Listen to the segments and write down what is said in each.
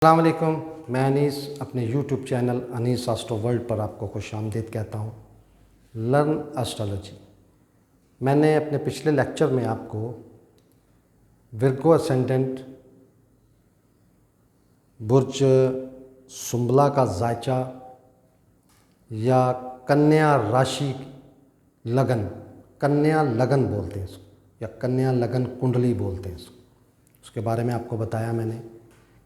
अस्सलाम वालेकुम। मैं अनीस अपने YouTube channel Anis astro world पर आपको खुशामदीद कहता हूँ। Learn astrology. मैंने अपने पिछले लेक्चर में आपको विर्गो असेंडेंट, बुर्ज सुंबला का जायचा या कन्या राशि लगन, कन्या लगन बोलते हैं इसको, या कन्या लगन कुंडली बोलते हैं इसको, उसके बारे में आपको बताया मैंने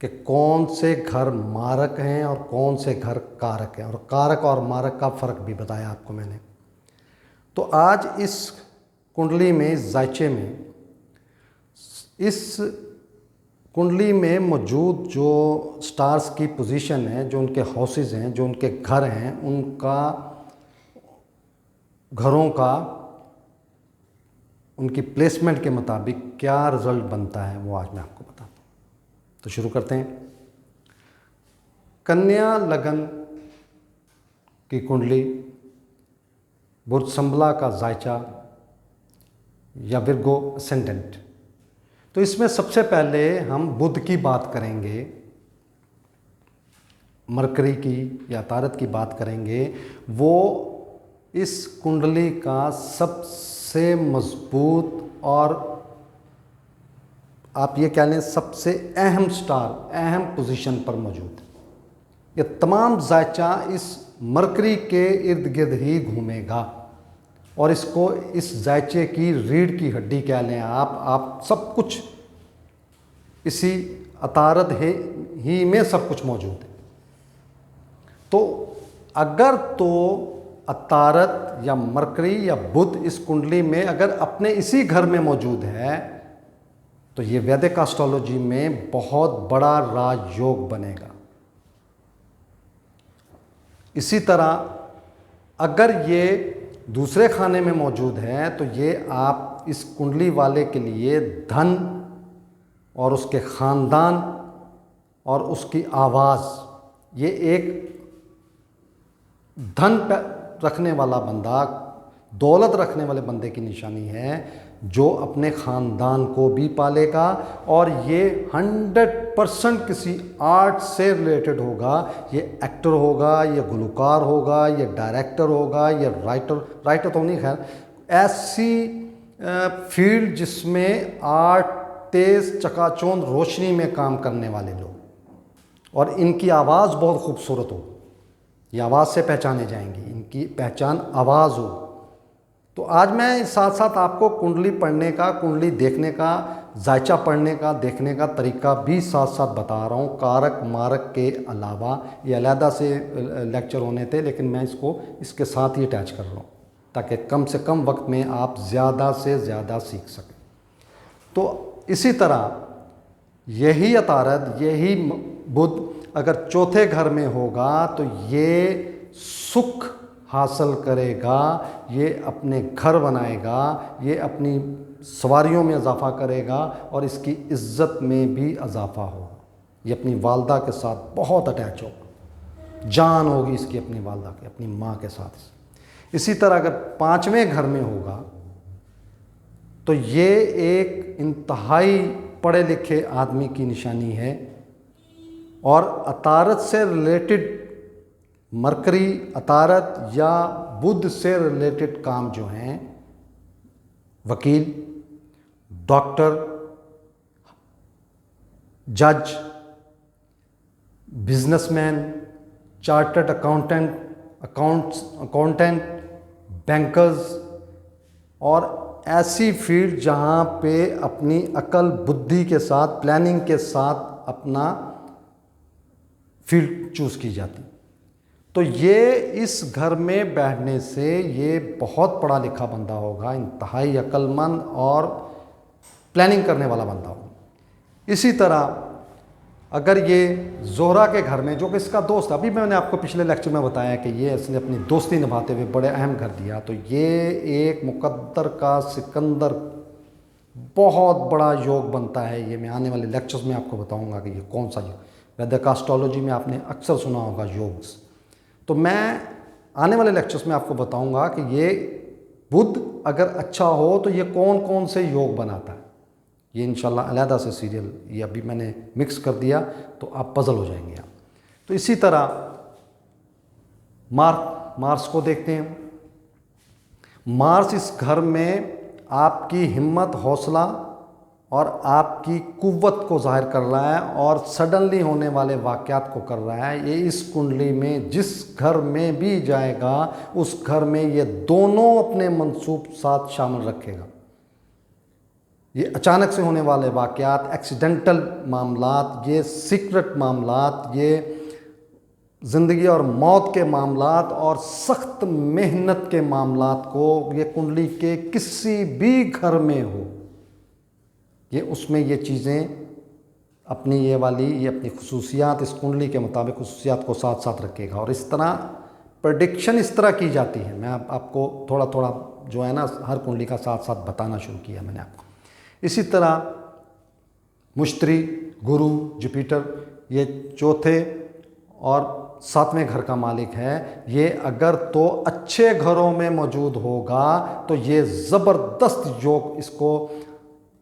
कि कौन से घर मारक हैं और कौन से घर कारक हैं, और कारक और मारक का फ़र्क भी बताया आपको मैंने। तो आज इस कुंडली में, जायचे में, इस कुंडली में मौजूद जो स्टार्स की पोजीशन है, जो उनके हाउसेस हैं, जो उनके घर हैं, उनका घरों का उनकी प्लेसमेंट के मुताबिक क्या रिज़ल्ट बनता है वो आज मैं आपको बताता हूँ। तो शुरू करते हैं। कन्या लगन की कुंडली, बुर्ज संबला का जायचा या विर्गो असेंडेंट। तो इसमें सबसे पहले हम बुध की बात करेंगे, मरकरी की या तारत की बात करेंगे। वो इस कुंडली का सबसे मजबूत और आप ये कह लें सबसे अहम स्टार, अहम पोजीशन पर मौजूद है। ये तमाम जायचा इस मरकरी के इर्द गिर्द ही घूमेगा और इसको, इस जायचे की रीढ़ की हड्डी कह लें आप सब कुछ इसी अतारद ही में सब कुछ मौजूद है। तो अगर तो अतारद या मरकरी या बुध इस कुंडली में अगर अपने इसी घर में मौजूद है तो ये वैदिक एस्ट्रोलॉजी में बहुत बड़ा राजयोग बनेगा। इसी तरह अगर ये दूसरे खाने में मौजूद है तो ये आप इस कुंडली वाले के लिए धन और उसके ख़ानदान और उसकी आवाज़, ये एक धन रखने वाला बंदा, दौलत रखने वाले बंदे की निशानी है, जो अपने ख़ानदान को भी पालेगा। और ये 100% किसी आर्ट से रिलेटेड होगा। ये एक्टर होगा, ये गुलकार होगा, ये डायरेक्टर होगा, ये राइटर तो नहीं, खैर ऐसी फील्ड जिसमें आर्ट, तेज़ चकाचौंध रोशनी में काम करने वाले लोग, और इनकी आवाज़ बहुत खूबसूरत हो, ये आवाज़ से पहचाने जाएंगी, इनकी पहचान आवाज़ हो। तो आज मैं साथ साथ आपको कुंडली पढ़ने का, कुंडली देखने का, जायचा पढ़ने का, देखने का तरीका भी साथ साथ बता रहा हूँ। कारक मारक के अलावा ये अलहदा से लेक्चर होने थे, लेकिन मैं इसको इसके साथ ही अटैच कर रहा हूँ ताकि कम से कम वक्त में आप ज़्यादा से ज़्यादा सीख सकें। तो इसी तरह यही अतारद, यही बुध अगर चौथे घर में होगा तो ये सुख हासिल करेगा, ये अपने घर बनाएगा, ये अपनी सवारियों में इजाफ़ा करेगा और इसकी इज़्ज़त में भी इजाफ़ा होगा। ये अपनी वालदा के साथ बहुत अटैच होगा, जान होगी इसकी अपनी वालदा के, अपनी माँ के साथ। इसी तरह अगर पाँचवें घर में होगा तो ये एक इंतहाई पढ़े लिखे आदमी की निशानी है। और अतारत से रिलेटेड, मरकरी, अतारत या बुध से रिलेटेड काम जो हैं, वकील, डॉक्टर, जज, बिजनेसमैन, चार्टर्ड अकाउंटेंट, बैंकर्स, और ऐसी फील्ड जहाँ पे अपनी अकल बुद्धि के साथ, प्लानिंग के साथ अपना फील्ड चूज़ की जाती। तो ये इस घर में बैठने से ये बहुत पढ़ा लिखा बंदा होगा, इंतहाई अक्लमंद और प्लानिंग करने वाला बंदा होगा। इसी तरह अगर ये ज़ोहरा के घर में, जो कि इसका दोस्त, अभी मैंने आपको पिछले लेक्चर में बताया कि ये इसने अपनी दोस्ती निभाते हुए बड़े अहम घर दिया, तो ये एक मुकद्दर का सिकंदर बहुत बड़ा योग बनता है। ये मैं आने वाले लेक्चर्स में आपको बताऊंगा कि ये कौन सा योग। वैदिक एस्ट्रोलॉजी में आपने अक्सर सुना होगा योग्स, तो मैं आने वाले लेक्चर्स में आपको बताऊंगा कि ये बुध अगर अच्छा हो तो ये कौन कौन से योग बनाता है। ये इंशाल्लाह अलहदा से सीरियल, ये अभी मैंने मिक्स कर दिया तो आप पजल हो जाएंगे आप। तो इसी तरह मार्स को देखते हैं। मार्स इस घर में आपकी हिम्मत, हौसला और आपकी कुव्वत को जाहिर कर रहा है और सडनली होने वाले वाक़यात को कर रहा है। ये इस कुंडली में जिस घर में भी जाएगा उस घर में ये दोनों अपने मंसूब साथ शामिल रखेगा। ये अचानक से होने वाले वाक़यात, एक्सीडेंटल मामलात, ये सीक्रेट मामलात, ये ज़िंदगी और मौत के मामलात और सख्त मेहनत के मामलात को ये कुंडली के किसी भी घर में हो, ये उसमें ये चीज़ें अपनी ये अपनी खुसूसियात, इस कुंडली के मुताबिक खुसूसियात को साथ साथ रखेगा। और इस तरह प्रेडिक्शन इस तरह की जाती है। मैं आपको थोड़ा थोड़ा जो है ना हर कुंडली का साथ साथ बताना शुरू किया मैंने आपको। इसी तरह मुश्तरी, गुरु, जुपिटर, ये चौथे और सातवें घर का मालिक है। ये अगर तो अच्छे घरों में मौजूद होगा तो ये ज़बरदस्त योग, इसको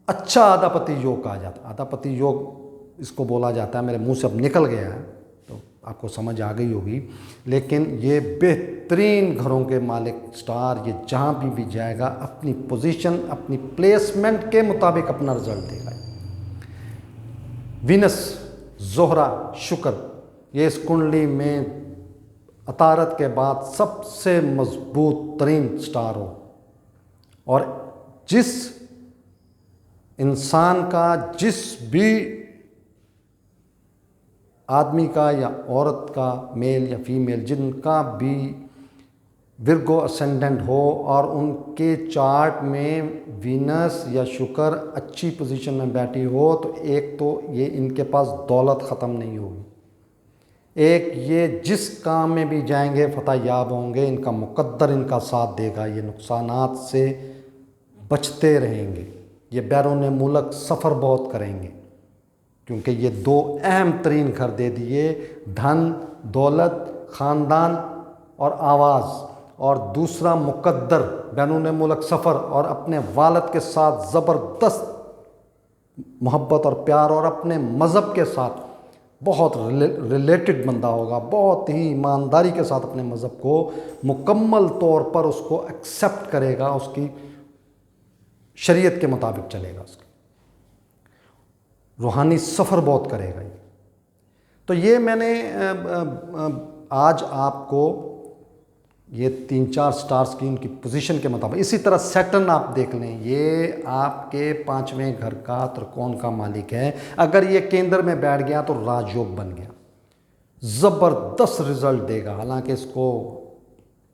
अच्छा आदापति योग कहा जाता है। आदापति योग इसको बोला जाता है, मेरे मुंह से अब निकल गया है तो आपको समझ आ गई होगी। लेकिन ये बेहतरीन घरों के मालिक स्टार, ये जहाँ भी जाएगा अपनी पोजीशन, अपनी प्लेसमेंट के मुताबिक अपना रिजल्ट देगा। विनस, जोहरा, शुक्र, ये इस कुंडली में अतारत के बाद सबसे मजबूत तरीन स्टार हो। और जिस इंसान का, जिस भी आदमी का या औरत का, मेल या फीमेल, जिनका भी विर्गो असेंडेंट हो और उनके चार्ट में वीनस या शुक्र अच्छी पोजीशन में बैठी हो, तो एक तो ये इनके पास दौलत ख़त्म नहीं होगी, एक ये जिस काम में भी जाएंगे फतह याब होंगे, इनका मुकद्दर इनका साथ देगा, ये नुकसानात से बचते रहेंगे, ये बैरून मुल्क सफ़र बहुत करेंगे क्योंकि ये दो अहम तरीन घर दे दिए, धन, दौलत, ख़ानदान और आवाज़, और दूसरा मुकद्दर, बैरून मुल्क सफ़र और अपने वालिद के साथ ज़बरदस्त मोहब्बत और प्यार और अपने मज़हब के साथ बहुत रिलेटेड बंदा होगा, बहुत ही ईमानदारी के साथ अपने मज़हब को मुकम्मल तौर पर उसको एक्सेप्ट करेगा, उसकी शरीयत के मुताबिक चलेगा, उसका रूहानी सफ़र बहुत करेगा ये। तो ये मैंने आज आपको ये 3-4 स्टार्स की उनकी पोजीशन के मुताबिक। इसी तरह सैटर्न आप देख लें, ये आपके 5वें घर का त्रिकोण का मालिक है। अगर ये केंद्र में बैठ गया तो राजयोग बन गया, ज़बरदस्त रिजल्ट देगा। हालांकि इसको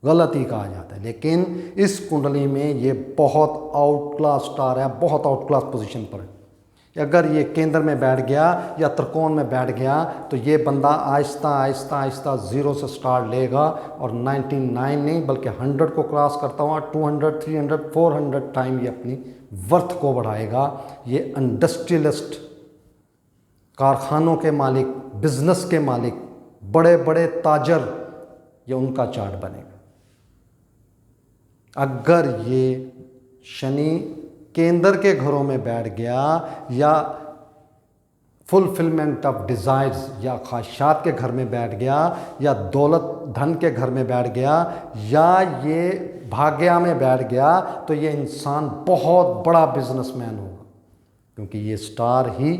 गलत ही कहा जाता है, लेकिन इस कुंडली में ये बहुत आउट क्लास स्टार है, बहुत आउट क्लास पोजीशन पर है। अगर ये केंद्र में बैठ गया या त्रिकोण में बैठ गया तो ये बंदा आहिस्ता आहिस्ता आहिस्ता 0 से स्टार्ट लेगा और 99 नहीं बल्कि 100 को क्रॉस करता हुआ 200, 300, 400 टाइम ये अपनी वर्थ को बढ़ाएगा। ये इंडस्ट्रियलिस्ट, कारखानों के मालिक, बिजनेस के मालिक, बड़े बड़े ताजर, ये उनका चार्ट बनेगा। अगर ये शनि केंद्र के घरों में बैठ गया या फुलफिलमेंट ऑफ डिज़ायर्स या ख्वाहिशात के घर में बैठ गया या दौलत धन के घर में बैठ गया या ये भाग्य में बैठ गया तो ये इंसान बहुत बड़ा बिजनेसमैन होगा, क्योंकि ये स्टार ही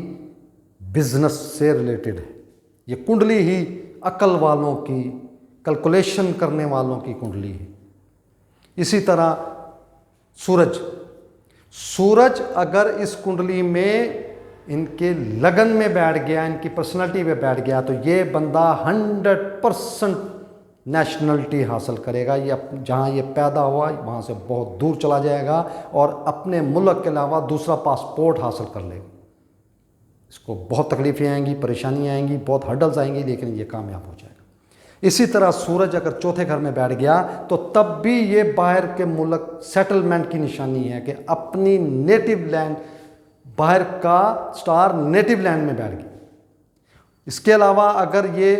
बिजनेस से रिलेटेड है। ये कुंडली ही अकल वालों की, कैलकुलेशन करने वालों की कुंडली है। इसी तरह सूरज अगर इस कुंडली में इनके लगन में बैठ गया, इनकी पर्सनालिटी में बैठ गया, तो ये बंदा 100% नेशनलिटी हासिल करेगा। ये जहाँ ये पैदा हुआ वहाँ से बहुत दूर चला जाएगा और अपने मुल्क के अलावा दूसरा पासपोर्ट हासिल कर लेगा। इसको बहुत तकलीफ़ें आएंगी, परेशानियाँ आएंगी, बहुत हर्डल्स आएंगी, लेकिन ये कामयाब हो जाएगा। इसी तरह सूरज अगर चौथे घर में बैठ गया तो तब भी ये बाहर के मुल्क सेटलमेंट की निशानी है कि अपनी नेटिव लैंड, बाहर का स्टार नेटिव लैंड में बैठ गया। इसके अलावा अगर ये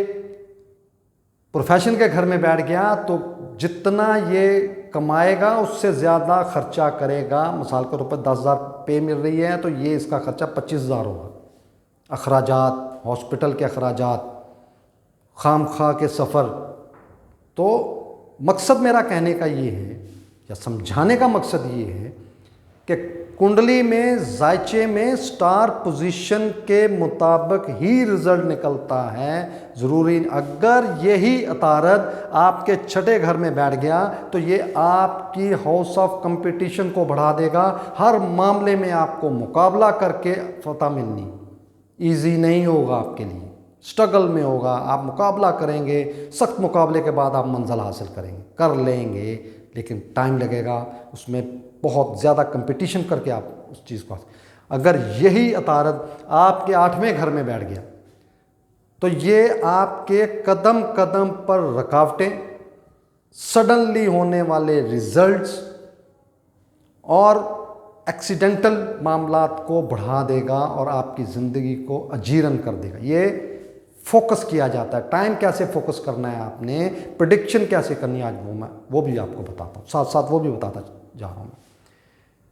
प्रोफेशन के घर में बैठ गया तो जितना ये कमाएगा उससे ज़्यादा खर्चा करेगा। मिसाल के तौर पर 10,000 पे मिल रही है तो ये इसका खर्चा 25,000 होगा। अखराजात, हॉस्पिटल के अखराजात, खाम खा के सफ़र। तो मकसद मेरा कहने का ये है या समझाने का मकसद ये है कि कुंडली में जायचे में स्टार पोजीशन के मुताबिक ही रिजल्ट निकलता है। ज़रूरी अगर यही अतारद आपके छठे घर में बैठ गया तो ये आपकी हाउस ऑफ कंपटीशन को बढ़ा देगा। हर मामले में आपको मुकाबला करके फतह मिलनी ईजी नहीं होगा, आपके लिए स्ट्रगल में होगा। आप मुकाबला करेंगे, सख्त मुकाबले के बाद आप मंजिल हासिल करेंगे, कर लेंगे, लेकिन टाइम लगेगा। उसमें बहुत ज़्यादा कंपटीशन करके आप उस चीज़ को। अगर यही अतारद आपके 8वें घर में बैठ गया तो ये आपके कदम कदम पर रुकावटें, सडनली होने वाले रिजल्ट्स और एक्सीडेंटल मामलात को बढ़ा देगा और आपकी ज़िंदगी को अजीरन कर देगा। ये फोकस किया जाता है। टाइम कैसे फोकस करना है, आपने प्रेडिक्शन कैसे करनी है, आज वो भी आपको बताता हूँ, साथ साथ वो भी बताता जा रहा हूँ मैं।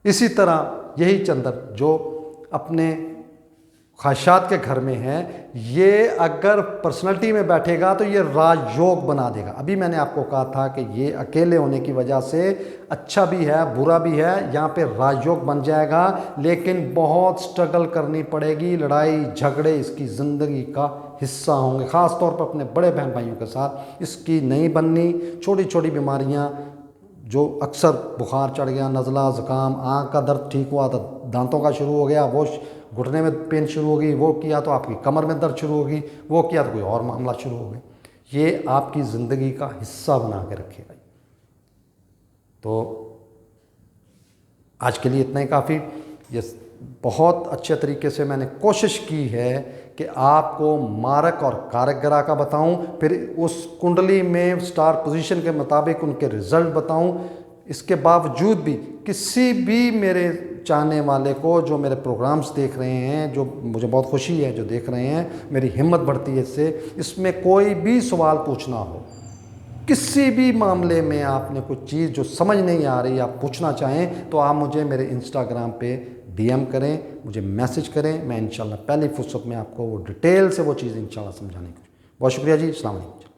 इसी तरह यही चंद्र जो अपने ख्वाहिशात के घर में है, ये अगर पर्सनैलिटी में बैठेगा तो ये राजयोग बना देगा। अभी मैंने आपको कहा था कि ये अकेले होने की वजह से अच्छा भी है बुरा भी है, यहाँ पे राजयोग बन जाएगा, लेकिन बहुत स्ट्रगल करनी पड़ेगी। लड़ाई झगड़े इसकी ज़िंदगी का हिस्सा होंगे, ख़ास तौर पर अपने बड़े बहन भाइयों के साथ इसकी नहीं बननी। छोटी छोटी बीमारियाँ जो अक्सर बुखार चढ़ गया, नज़ला, ज़ुकाम, आँख का दर्द ठीक हुआ तो दांतों का शुरू हो गया, वो घुटने में पेन शुरू होगी, वो किया तो आपकी कमर में दर्द शुरू होगी, वो किया तो कोई और मामला शुरू हो गया। ये आपकी ज़िंदगी का हिस्सा बना के रखेगा। तो आज के लिए इतना ही काफ़ी। ये बहुत अच्छे तरीके से मैंने कोशिश की है कि आपको मारक और कारक ग्रह का बताऊं, फिर उस कुंडली में स्टार पोजीशन के मुताबिक उनके रिजल्ट बताऊं। इसके बावजूद भी किसी भी मेरे चाहने वाले को जो मेरे प्रोग्राम्स देख रहे हैं, जो मुझे बहुत खुशी है जो देख रहे हैं, मेरी हिम्मत बढ़ती है इससे। इसमें कोई भी सवाल पूछना हो, किसी भी मामले में आपने कुछ चीज़ जो समझ नहीं आ रही आप पूछना चाहें तो आप मुझे मेरे इंस्टाग्राम पे DM करें, मुझे मैसेज करें। मैं इंशाल्लाह पहली फुर्सत में आपको वो डिटेल से वो चीज़ इंशाल्लाह समझाने की। बहुत शुक्रिया जी। अस्सलाम वालेकुम।